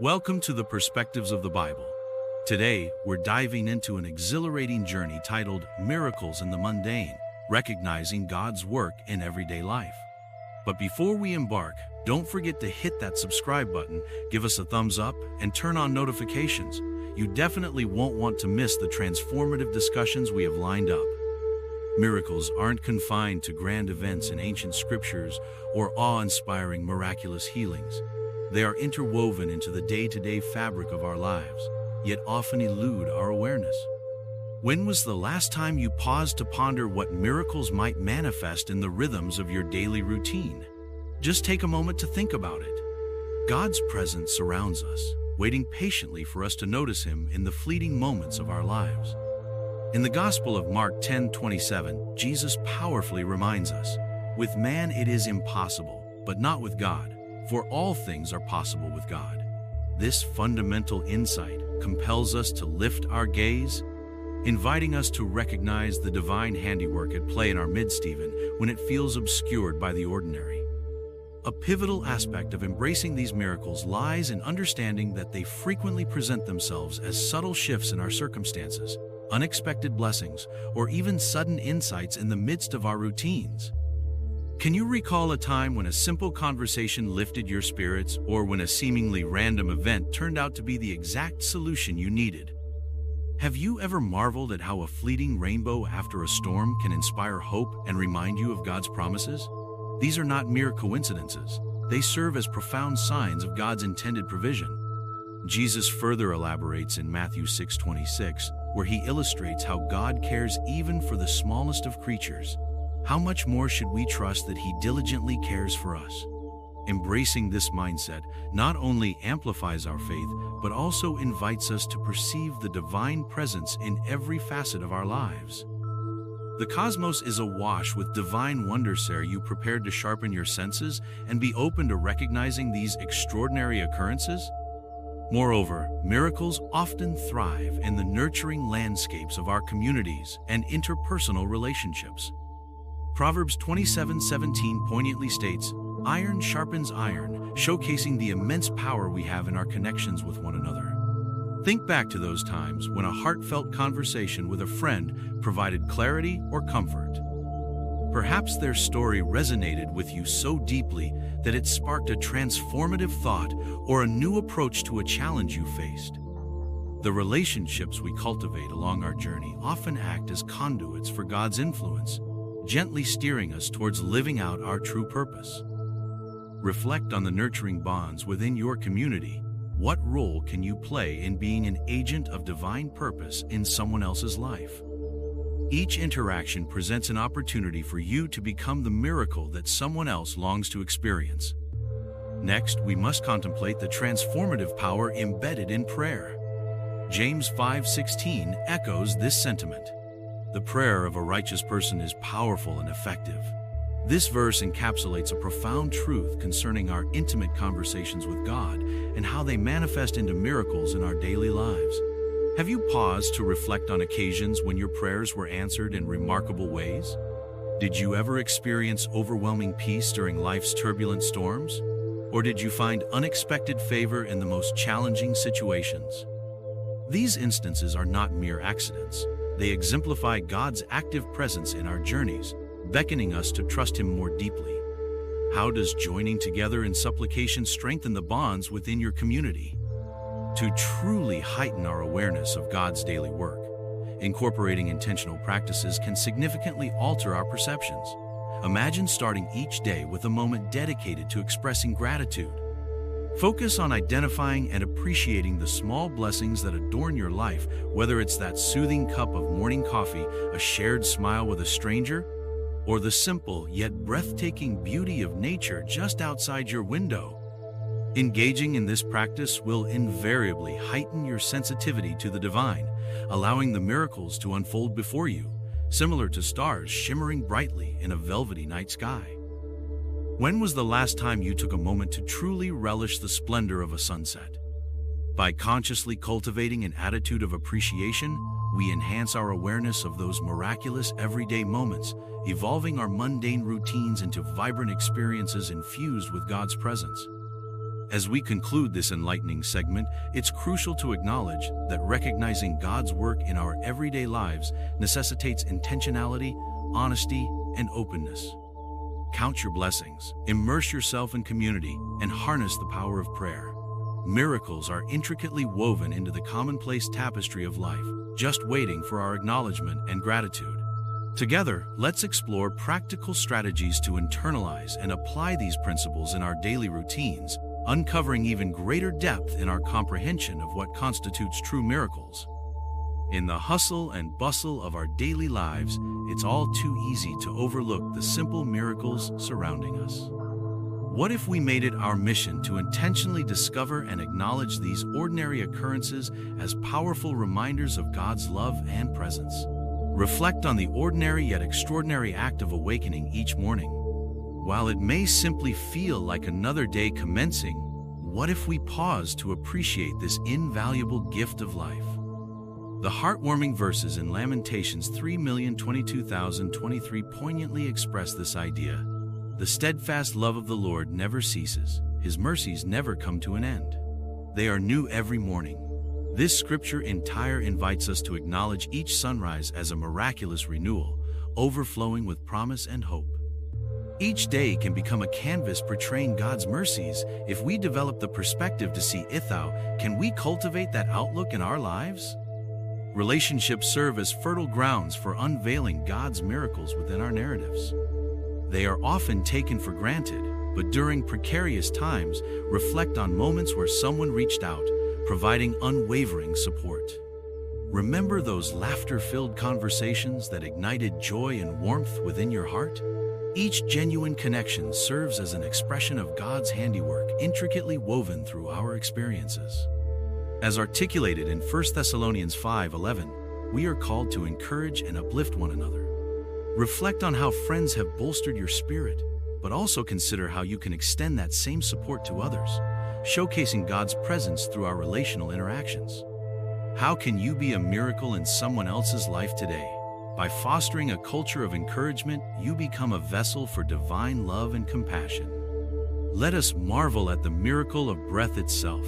Welcome to the Perspectives of the Bible. Today, we're diving into an exhilarating journey titled Miracles in the Mundane, recognizing God's work in everyday life. But before we embark, don't forget to hit that subscribe button, give us a thumbs up, and turn on notifications. You definitely won't want to miss the transformative discussions we have lined up. Miracles aren't confined to grand events in ancient scriptures or awe-inspiring miraculous healings. They are interwoven into the day-to-day fabric of our lives, yet often elude our awareness. When was the last time you paused to ponder what miracles might manifest in the rhythms of your daily routine? Just take a moment to think about it. God's presence surrounds us, waiting patiently for us to notice Him in the fleeting moments of our lives. In the Gospel of Mark 10:27, Jesus powerfully reminds us, "With man it is impossible, but not with God. For all things are possible with God." This fundamental insight compels us to lift our gaze, inviting us to recognize the divine handiwork at play in our midst even when it feels obscured by the ordinary. A pivotal aspect of embracing these miracles lies in understanding that they frequently present themselves as subtle shifts in our circumstances, unexpected blessings, or even sudden insights in the midst of our routines. Can you recall a time when a simple conversation lifted your spirits, or when a seemingly random event turned out to be the exact solution you needed? Have you ever marveled at how a fleeting rainbow after a storm can inspire hope and remind you of God's promises? These are not mere coincidences. They serve as profound signs of God's intended provision. Jesus further elaborates in Matthew 6:26, where he illustrates how God cares even for the smallest of creatures. How much more should we trust that He diligently cares for us? Embracing this mindset not only amplifies our faith, but also invites us to perceive the divine presence in every facet of our lives. The cosmos is awash with divine wonders. Are you prepared to sharpen your senses and be open to recognizing these extraordinary occurrences? Moreover, miracles often thrive in the nurturing landscapes of our communities and interpersonal relationships. Proverbs 27:17 poignantly states, "Iron sharpens iron," showcasing the immense power we have in our connections with one another. Think back to those times when a heartfelt conversation with a friend provided clarity or comfort. Perhaps their story resonated with you so deeply that it sparked a transformative thought or a new approach to a challenge you faced. The relationships we cultivate along our journey often act as conduits for God's influence, gently steering us towards living out our true purpose. Reflect on the nurturing bonds within your community. What role can you play in being an agent of divine purpose in someone else's life? Each interaction presents an opportunity for you to become the miracle that someone else longs to experience. Next, we must contemplate the transformative power embedded in prayer. James 5:16 echoes this sentiment. "The prayer of a righteous person is powerful and effective." This verse encapsulates a profound truth concerning our intimate conversations with God and how they manifest into miracles in our daily lives. Have you paused to reflect on occasions when your prayers were answered in remarkable ways? Did you ever experience overwhelming peace during life's turbulent storms? Or did you find unexpected favor in the most challenging situations? These instances are not mere accidents. They exemplify God's active presence in our journeys, beckoning us to trust Him more deeply. How does joining together in supplication strengthen the bonds within your community? To truly heighten our awareness of God's daily work, incorporating intentional practices can significantly alter our perceptions. Imagine starting each day with a moment dedicated to expressing gratitude. Focus on identifying and appreciating the small blessings that adorn your life, whether it's that soothing cup of morning coffee, a shared smile with a stranger, or the simple yet breathtaking beauty of nature just outside your window. Engaging in this practice will invariably heighten your sensitivity to the divine, allowing the miracles to unfold before you, similar to stars shimmering brightly in a velvety night sky. When was the last time you took a moment to truly relish the splendor of a sunset? By consciously cultivating an attitude of appreciation, we enhance our awareness of those miraculous everyday moments, evolving our mundane routines into vibrant experiences infused with God's presence. As we conclude this enlightening segment, it's crucial to acknowledge that recognizing God's work in our everyday lives necessitates intentionality, honesty, and openness. Count your blessings, immerse yourself in community, and harness the power of prayer. Miracles are intricately woven into the commonplace tapestry of life, just waiting for our acknowledgement and gratitude. Together, let's explore practical strategies to internalize and apply these principles in our daily routines, uncovering even greater depth in our comprehension of what constitutes true miracles. In the hustle and bustle of our daily lives, it's all too easy to overlook the simple miracles surrounding us. What if we made it our mission to intentionally discover and acknowledge these ordinary occurrences as powerful reminders of God's love and presence? Reflect on the ordinary yet extraordinary act of awakening each morning. While it may simply feel like another day commencing, what if we pause to appreciate this invaluable gift of life? The heartwarming verses in Lamentations 3,022,023 poignantly express this idea. The steadfast love of the Lord never ceases, His mercies never come to an end. They are new every morning. This scripture entire invites us to acknowledge each sunrise as a miraculous renewal, overflowing with promise and hope. Each day can become a canvas portraying God's mercies. If we develop the perspective to see Ithau, can we cultivate that outlook in our lives? Relationships serve as fertile grounds for unveiling God's miracles within our narratives. They are often taken for granted, but during precarious times, reflect on moments where someone reached out, providing unwavering support. Remember those laughter-filled conversations that ignited joy and warmth within your heart? Each genuine connection serves as an expression of God's handiwork, intricately woven through our experiences. As articulated in 1 Thessalonians 5:11, we are called to encourage and uplift one another. Reflect on how friends have bolstered your spirit, but also consider how you can extend that same support to others, showcasing God's presence through our relational interactions. How can you be a miracle in someone else's life today? By fostering a culture of encouragement, you become a vessel for divine love and compassion. Let us marvel at the miracle of breath itself.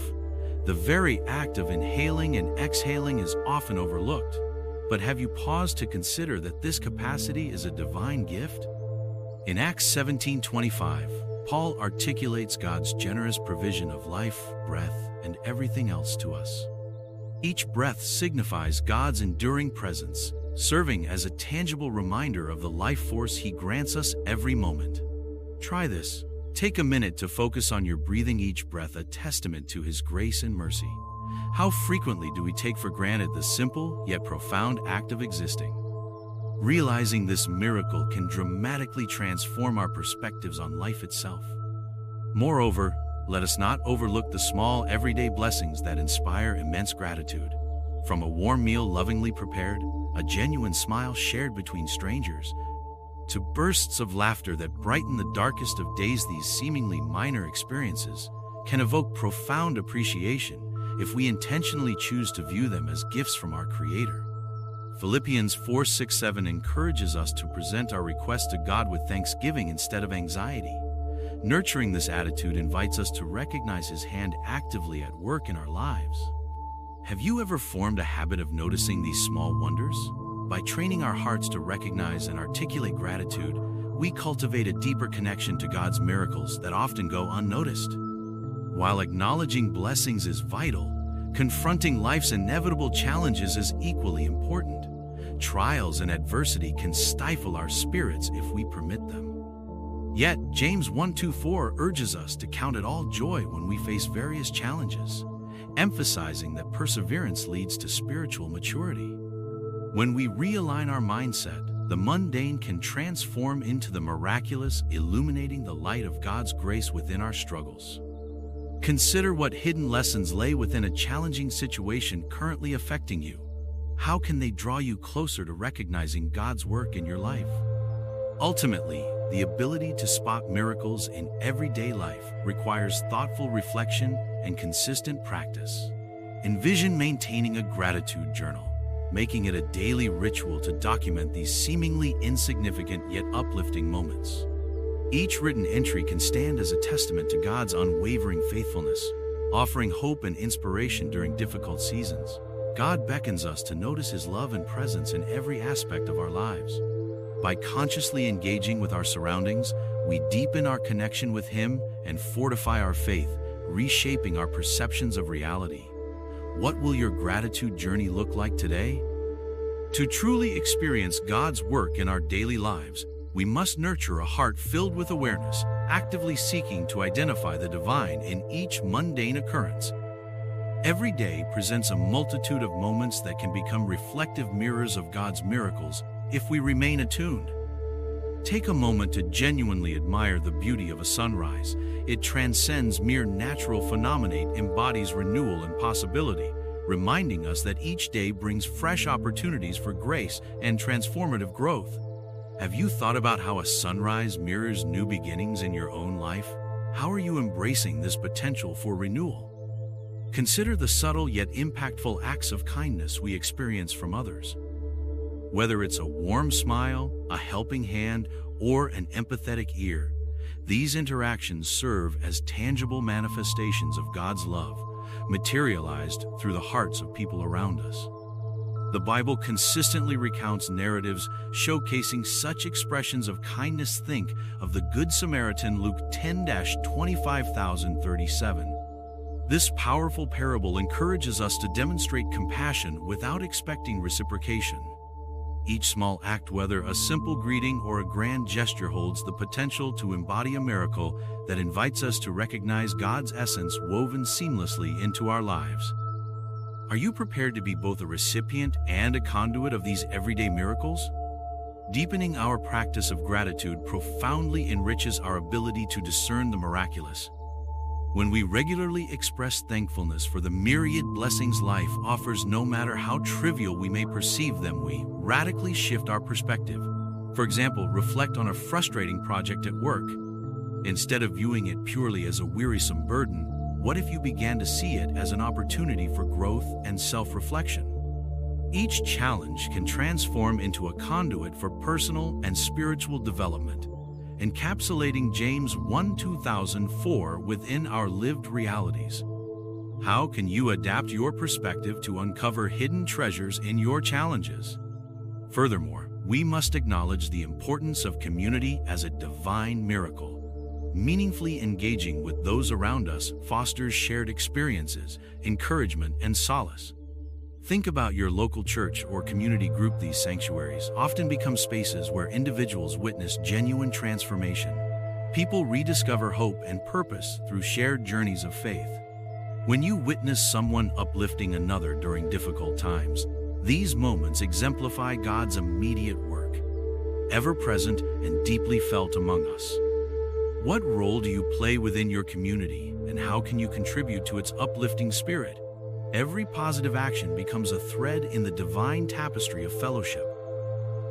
The very act of inhaling and exhaling is often overlooked. But have you paused to consider that this capacity is a divine gift? In Acts 17:25, Paul articulates God's generous provision of life, breath, and everything else to us. Each breath signifies God's enduring presence, serving as a tangible reminder of the life force He grants us every moment. Try this. Take a minute to focus on your breathing, each breath a testament to His grace and mercy. How frequently do we take for granted the simple yet profound act of existing? Realizing this miracle can dramatically transform our perspectives on life itself. Moreover, let us not overlook the small, everyday blessings that inspire immense gratitude. From a warm meal lovingly prepared, a genuine smile shared between strangers, to bursts of laughter that brighten the darkest of days, these seemingly minor experiences can evoke profound appreciation if we intentionally choose to view them as gifts from our Creator. Philippians 4:6-7 encourages us to present our requests to God with thanksgiving instead of anxiety. Nurturing this attitude invites us to recognize His hand actively at work in our lives. Have you ever formed a habit of noticing these small wonders? By training our hearts to recognize and articulate gratitude, we cultivate a deeper connection to God's miracles that often go unnoticed. While acknowledging blessings is vital, confronting life's inevitable challenges is equally important. Trials and adversity can stifle our spirits if we permit them. Yet, James 1:2-4 urges us to count it all joy when we face various challenges, emphasizing that perseverance leads to spiritual maturity. When we realign our mindset, the mundane can transform into the miraculous, illuminating the light of God's grace within our struggles. Consider what hidden lessons lay within a challenging situation currently affecting you. How can they draw you closer to recognizing God's work in your life? Ultimately, the ability to spot miracles in everyday life requires thoughtful reflection and consistent practice. Envision maintaining a gratitude journal, making it a daily ritual to document these seemingly insignificant yet uplifting moments. Each written entry can stand as a testament to God's unwavering faithfulness, offering hope and inspiration during difficult seasons. God beckons us to notice His love and presence in every aspect of our lives. By consciously engaging with our surroundings, we deepen our connection with Him and fortify our faith, reshaping our perceptions of reality. What will your gratitude journey look like today? To truly experience God's work in our daily lives, we must nurture a heart filled with awareness, actively seeking to identify the divine in each mundane occurrence. Every day presents a multitude of moments that can become reflective mirrors of God's miracles if we remain attuned. Take a moment to genuinely admire the beauty of a sunrise. It transcends mere natural phenomena, it embodies renewal and possibility, reminding us that each day brings fresh opportunities for grace and transformative growth. Have you thought about how a sunrise mirrors new beginnings in your own life? How are you embracing this potential for renewal? Consider the subtle yet impactful acts of kindness we experience from others. Whether it's a warm smile, a helping hand, or an empathetic ear, these interactions serve as tangible manifestations of God's love, materialized through the hearts of people around us. The Bible consistently recounts narratives showcasing such expressions of kindness. Think of the Good Samaritan, Luke 10-25,037. This powerful parable encourages us to demonstrate compassion without expecting reciprocation. Each small act, whether a simple greeting or a grand gesture, holds the potential to embody a miracle that invites us to recognize God's essence woven seamlessly into our lives. Are you prepared to be both a recipient and a conduit of these everyday miracles? Deepening our practice of gratitude profoundly enriches our ability to discern the miraculous. When we regularly express thankfulness for the myriad blessings life offers, no matter how trivial we may perceive them, we radically shift our perspective. For example, reflect on a frustrating project at work. Instead of viewing it purely as a wearisome burden, what if you began to see it as an opportunity for growth and self-reflection? Each challenge can transform into a conduit for personal and spiritual development, encapsulating James 1:2004 within our lived realities. How can you adapt your perspective to uncover hidden treasures in your challenges? Furthermore, we must acknowledge the importance of community as a divine miracle. Meaningfully engaging with those around us fosters shared experiences, encouragement, and solace. Think about your local church or community group. These sanctuaries often become spaces where individuals witness genuine transformation. People rediscover hope and purpose through shared journeys of faith. When you witness someone uplifting another during difficult times, these moments exemplify God's immediate work, ever present and deeply felt among us. What role do you play within your community, and how can you contribute to its uplifting spirit? Every positive action becomes a thread in the divine tapestry of fellowship.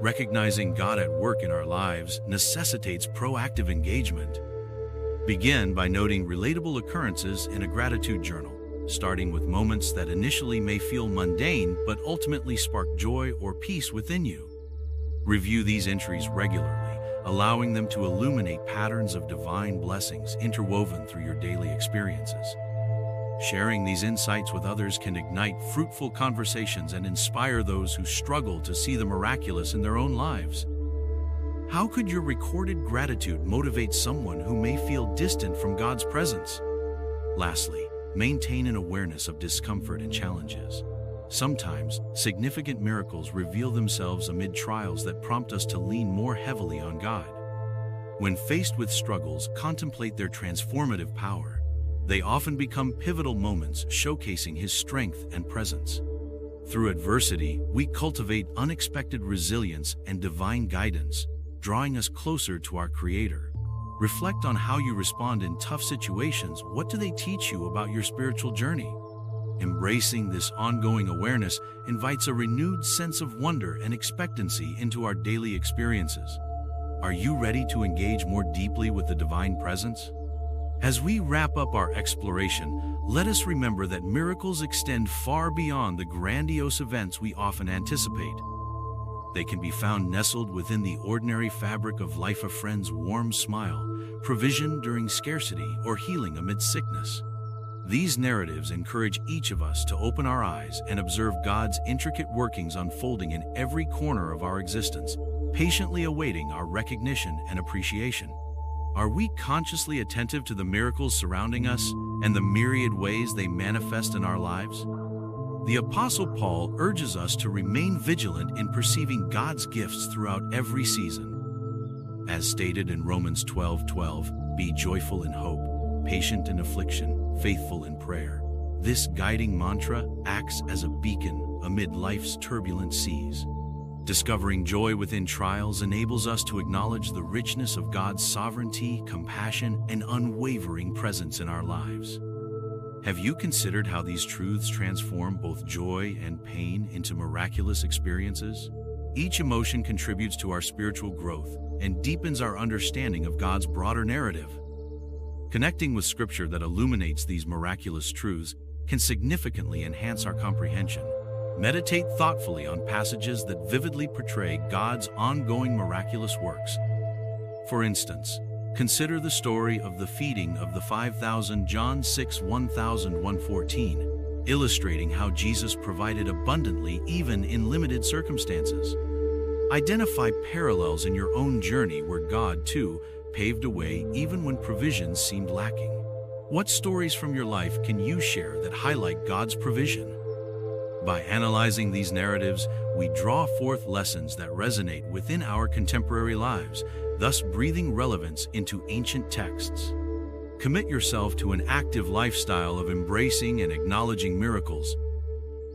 Recognizing God at work in our lives necessitates proactive engagement. Begin by noting relatable occurrences in a gratitude journal, starting with moments that initially may feel mundane but ultimately spark joy or peace within you. Review these entries regularly, allowing them to illuminate patterns of divine blessings interwoven through your daily experiences. Sharing these insights with others can ignite fruitful conversations and inspire those who struggle to see the miraculous in their own lives. How could your recorded gratitude motivate someone who may feel distant from God's presence? Lastly, maintain an awareness of discomfort and challenges. Sometimes, significant miracles reveal themselves amid trials that prompt us to lean more heavily on God. When faced with struggles, contemplate their transformative power. They often become pivotal moments showcasing His strength and presence. Through adversity, we cultivate unexpected resilience and divine guidance, drawing us closer to our Creator. Reflect on how you respond in tough situations. What do they teach you about your spiritual journey? Embracing this ongoing awareness invites a renewed sense of wonder and expectancy into our daily experiences. Are you ready to engage more deeply with the divine presence? As we wrap up our exploration, let us remember that miracles extend far beyond the grandiose events we often anticipate. They can be found nestled within the ordinary fabric of life, a friend's warm smile, provision during scarcity, or healing amid sickness. These narratives encourage each of us to open our eyes and observe God's intricate workings unfolding in every corner of our existence, patiently awaiting our recognition and appreciation. Are we consciously attentive to the miracles surrounding us and the myriad ways they manifest in our lives? The Apostle Paul urges us to remain vigilant in perceiving God's gifts throughout every season. As stated in Romans 12:12, be joyful in hope, patient in affliction, faithful in prayer. This guiding mantra acts as a beacon amid life's turbulent seas. Discovering joy within trials enables us to acknowledge the richness of God's sovereignty, compassion, and unwavering presence in our lives. Have you considered how these truths transform both joy and pain into miraculous experiences? Each emotion contributes to our spiritual growth and deepens our understanding of God's broader narrative. Connecting with Scripture that illuminates these miraculous truths can significantly enhance our comprehension. Meditate thoughtfully on passages that vividly portray God's ongoing miraculous works. For instance, consider the story of the feeding of the 5,000, John 6:1,114, illustrating how Jesus provided abundantly even in limited circumstances. Identify parallels in your own journey where God, too, paved a way even when provisions seemed lacking. What stories from your life can you share that highlight God's provision? By analyzing these narratives, we draw forth lessons that resonate within our contemporary lives, thus breathing relevance into ancient texts. Commit yourself to an active lifestyle of embracing and acknowledging miracles,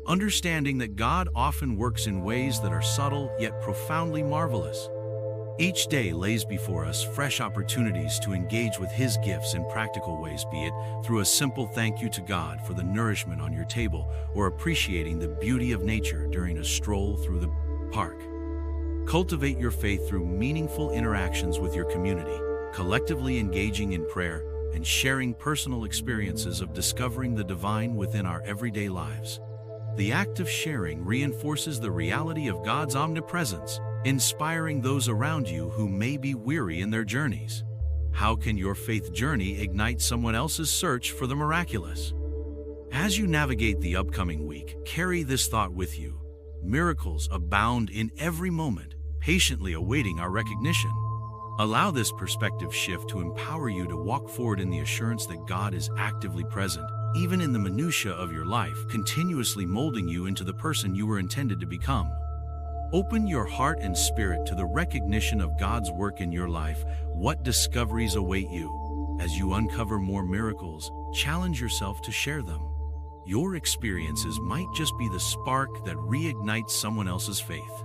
understanding that God often works in ways that are subtle yet profoundly marvelous. Each day lays before us fresh opportunities to engage with His gifts in practical ways, be it through a simple thank you to God for the nourishment on your table or appreciating the beauty of nature during a stroll through the park. Cultivate your faith through meaningful interactions with your community, collectively engaging in prayer and sharing personal experiences of discovering the divine within our everyday lives. The act of sharing reinforces the reality of God's omnipresence, inspiring those around you who may be weary in their journeys. How can your faith journey ignite someone else's search for the miraculous? As you navigate the upcoming week, carry this thought with you. Miracles abound in every moment, patiently awaiting our recognition. Allow this perspective shift to empower you to walk forward in the assurance that God is actively present, even in the minutiae of your life, continuously molding you into the person you were intended to become. Open your heart and spirit to the recognition of God's work in your life. What discoveries await you? As you uncover more miracles, challenge yourself to share them. Your experiences might just be the spark that reignites someone else's faith.